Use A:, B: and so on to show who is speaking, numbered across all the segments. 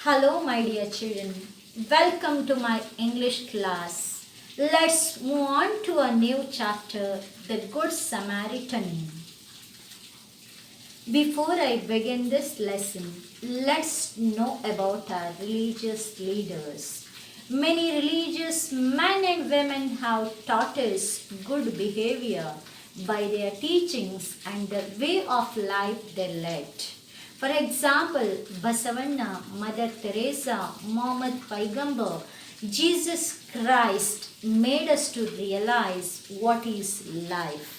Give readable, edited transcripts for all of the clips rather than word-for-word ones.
A: Hello, my dear children. Welcome to my English class. Let's move on to a new chapter, the Good Samaritan. Before I begin this lesson, let's know about our religious leaders. Many religious men and women have taught us good behavior by their teachings and the way of life they led. For example, Basavanna, Mother Teresa, Muhammad Paigambar, Jesus Christ made us to realize what is life.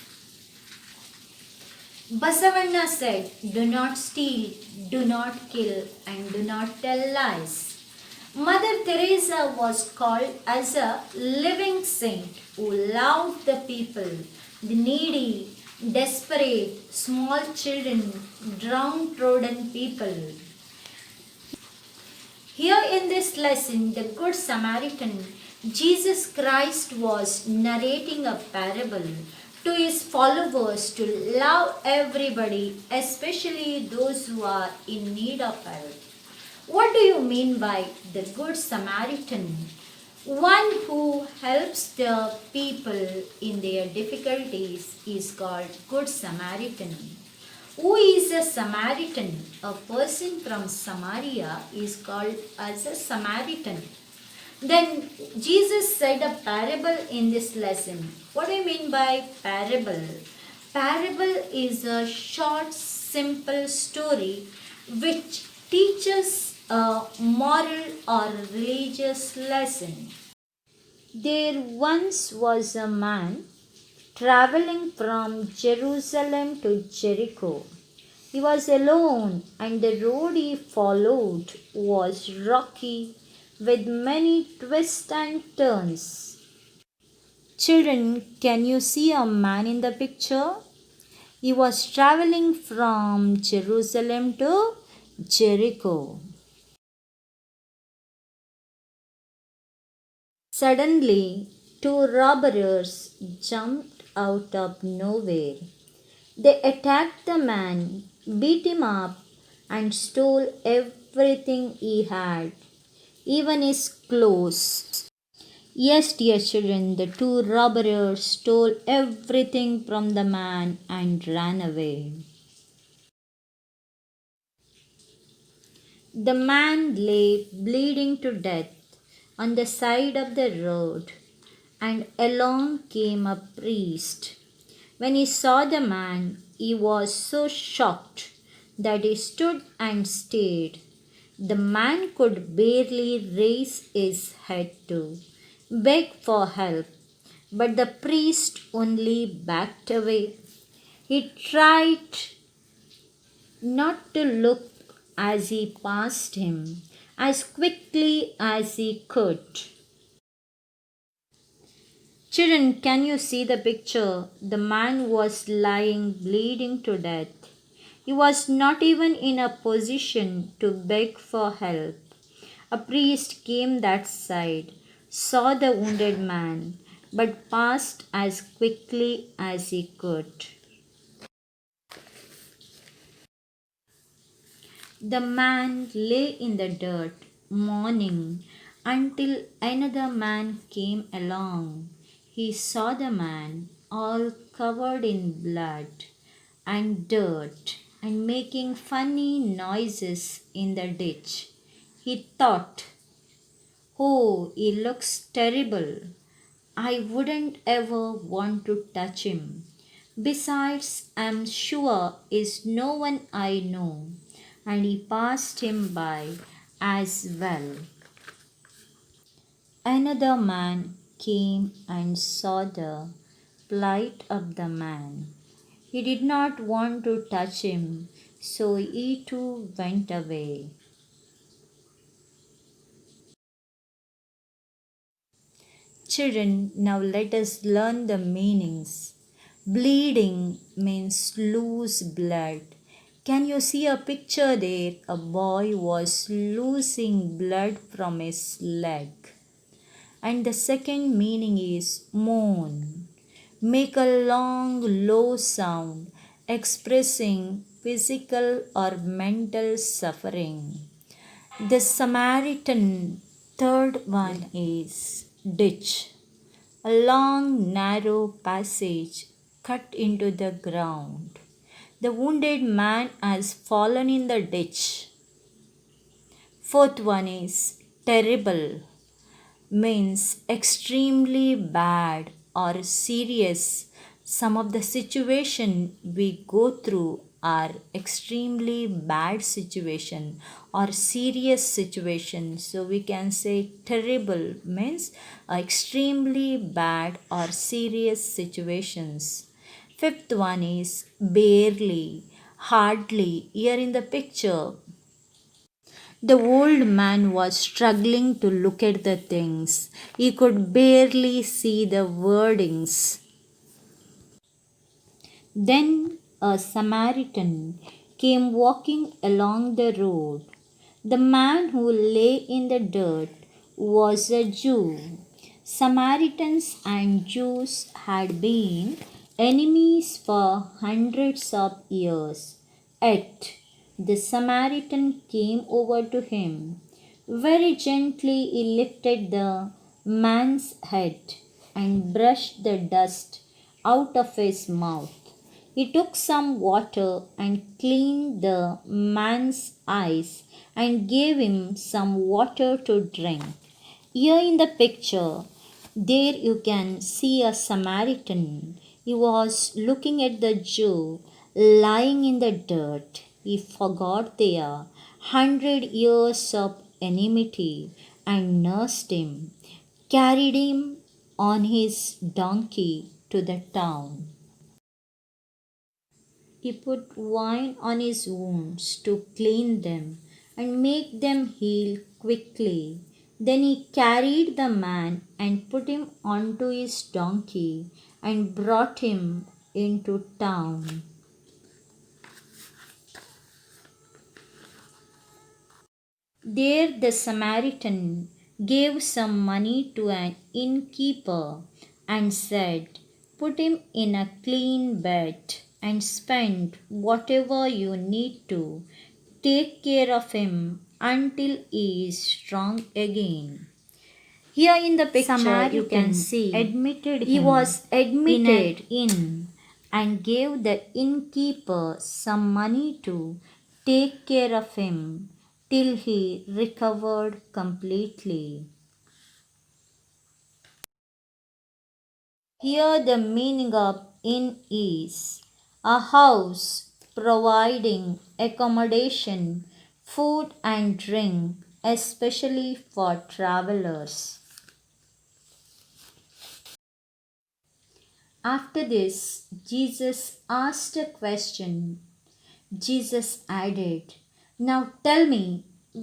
A: Basavanna said, "Do not steal, do not kill, and do not tell lies." Mother Teresa was called as a living saint who loved the people, the needy, desperate, small children, downtrodden people. Here in this lesson, the Good Samaritan, Jesus Christ was narrating a parable to his followers to love everybody, especially those who are in need of help. What do you mean by the Good Samaritan? One who helps the people in their difficulties is called Good Samaritan. Who is a Samaritan? A person from Samaria is called as a Samaritan. Then Jesus said a parable in this lesson. What do you mean by parable? Parable is a short, simple story which teaches a moral or religious lesson. There once was a man traveling from Jerusalem to Jericho. He was alone, and the road he followed was rocky with many twists and turns. Children, can you see a man in the picture? He was traveling from Jerusalem to Jericho. Suddenly, two robbers jumped out of nowhere. They attacked the man, beat him up, and stole everything he had, even his clothes. Yes, dear children, the two robbers stole everything from the man and ran away. The man lay bleeding to death on the side of the road, and along came a priest. When he saw the man, he was so shocked that he stood and stared. The man could barely raise his head to beg for help, but the priest only backed away. He tried not to look as he passed him as quickly as he could. Children, can you see the picture? The man was lying bleeding to death. He was not even in a position to beg for help. A priest came that side, saw the wounded man, but passed as quickly as he could. The man lay in the dirt, mourning, until another man came along. He saw the man, all covered in blood and dirt, and making funny noises in the ditch. He thought, "Oh, he looks terrible. I wouldn't ever want to touch him. Besides, I'm sure is no one I know." And he passed him by as well. Another man came and saw the plight of the man. He did not want to touch him, so he too went away. Children, now let us learn the meanings. Bleeding means lose blood. Can you see a picture there? A boy was losing blood from his leg. And the second meaning is moan. Make a long, low sound expressing physical or mental suffering. The Samaritan third one is ditch. A long, narrow passage cut into the ground. The wounded man has fallen in the ditch. Fourth one is terrible, means extremely bad or serious. Some of the situation we go through are extremely bad situation or serious situation. So we can say terrible means extremely bad or serious situations. Fifth one is barely, hardly. Here in the picture, the old man was struggling to look at the things. He could barely see the wordings. Then a Samaritan came walking along the road. The man who lay in the dirt was a Jew. Samaritans and Jews had been enemies for hundreds of years. Yet the Samaritan came over to him. Very gently he lifted the man's head and brushed the dust out of his mouth. He took some water and cleaned the man's eyes and gave him some water to drink. Here in the picture, there you can see a Samaritan. He was looking at the Jew lying in the dirt. He forgot their 100 years of enmity and nursed him, carried him on his donkey to the town. He put wine on his wounds to clean them and make them heal quickly. Then he carried the man and put him onto his donkey and brought him into town. There the Samaritan gave some money to an innkeeper and said, "Put him in a clean bed and spend whatever you need to. Take care of him until he is strong again." Here in the picture, Samaritan, you can see admitted he was admitted in and gave the innkeeper some money to take care of him till he recovered completely. Here the meaning of inn is a house providing accommodation, food and drink, especially for travelers. After this, Jesus asked a question. Jesus added, "Now tell me,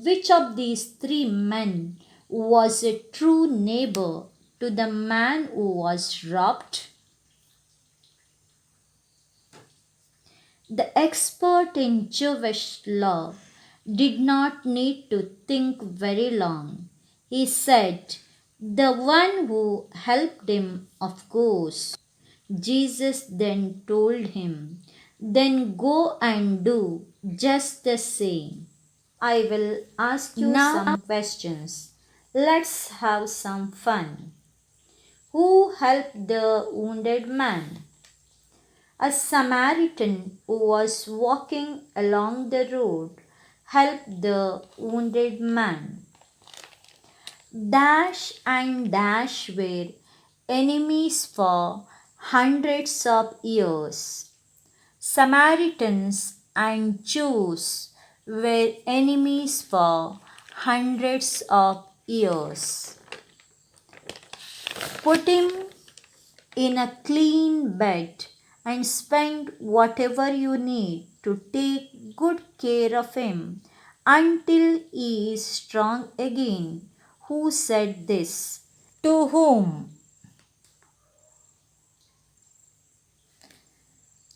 A: which of these three men was a true neighbor to the man who was robbed?" The expert in Jewish law did not need to think very long. He said, "The one who helped him, of course." Jesus then told him, "Then go and do just the same." I will ask you now some questions. Let's have some fun. Who helped the wounded man? A Samaritan who was walking along the road helped the wounded man. Dash and Dash were enemies for hundreds of years. Samaritans and Jews were enemies for hundreds of years. Put him in a clean bed and spend whatever you need to take good care of him until he is strong again. Who said this? To whom?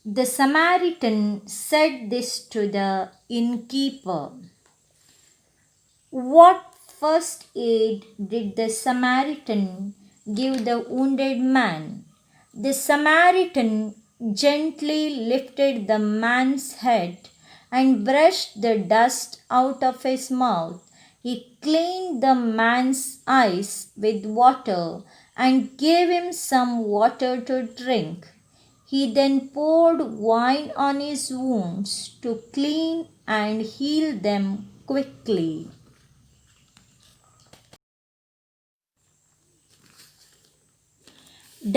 A: The Samaritan said this to the innkeeper. What first aid did the Samaritan give the wounded man? The Samaritan gently lifted the man's head and brushed the dust out of his mouth. He cleaned the man's eyes with water and gave him some water to drink. He then poured wine on his wounds to clean and heal them quickly.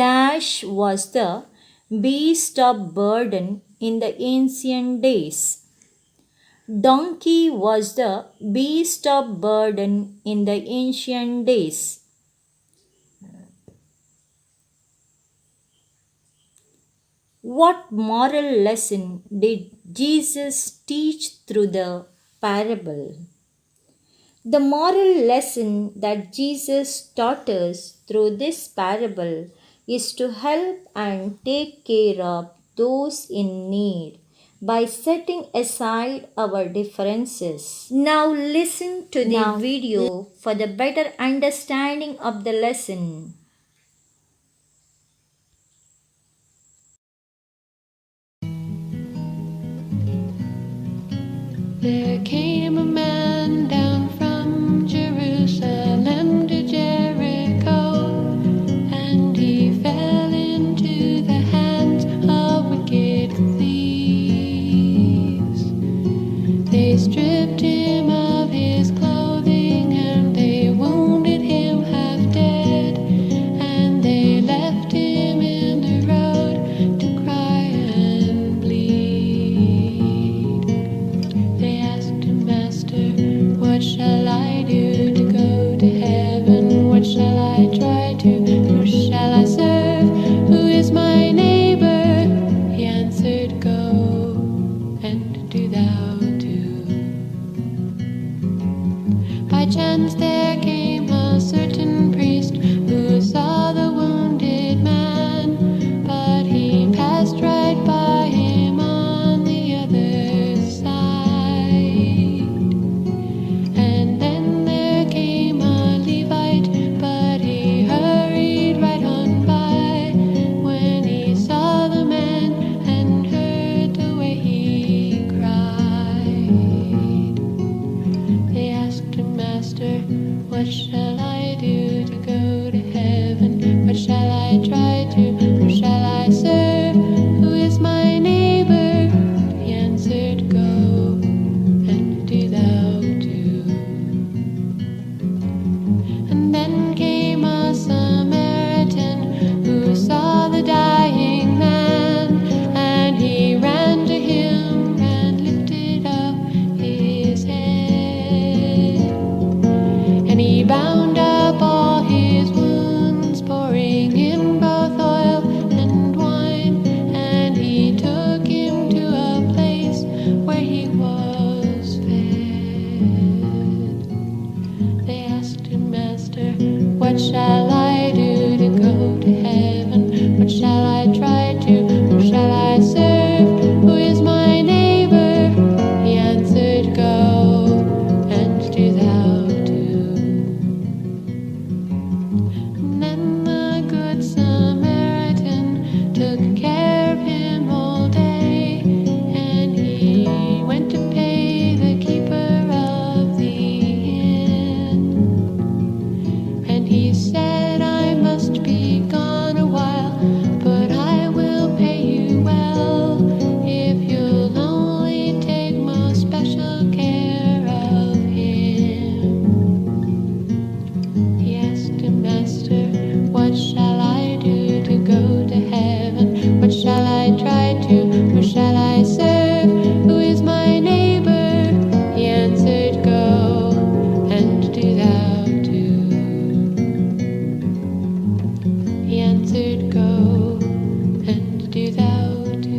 A: Dash was the beast of burden in the ancient days. Donkey was the beast of burden in the ancient days. What moral lesson did Jesus teach through the parable? The moral lesson that Jesus taught us through this parable is to help and take care of those in need by setting aside our differences. Now listen to the video for the better understanding of the lesson.
B: There came a man down from Jerusalem to Jericho, and he fell into the hands of wicked thieves. They stripped him of his clothing, and they wounded him half dead, and they left him in the road to cry and bleed. They asked him, Master, what shall I do to go to heaven? What shall I try to? Who shall I serve? Who is my neighbor? He answered, Go and do thou too. By chance there came a certain priest who saw the wounded man, but he passed right by him on the other side. And then there came a Levite, but he hurried right on by when he saw the man and heard the way he cried. They asked him, Master, what shall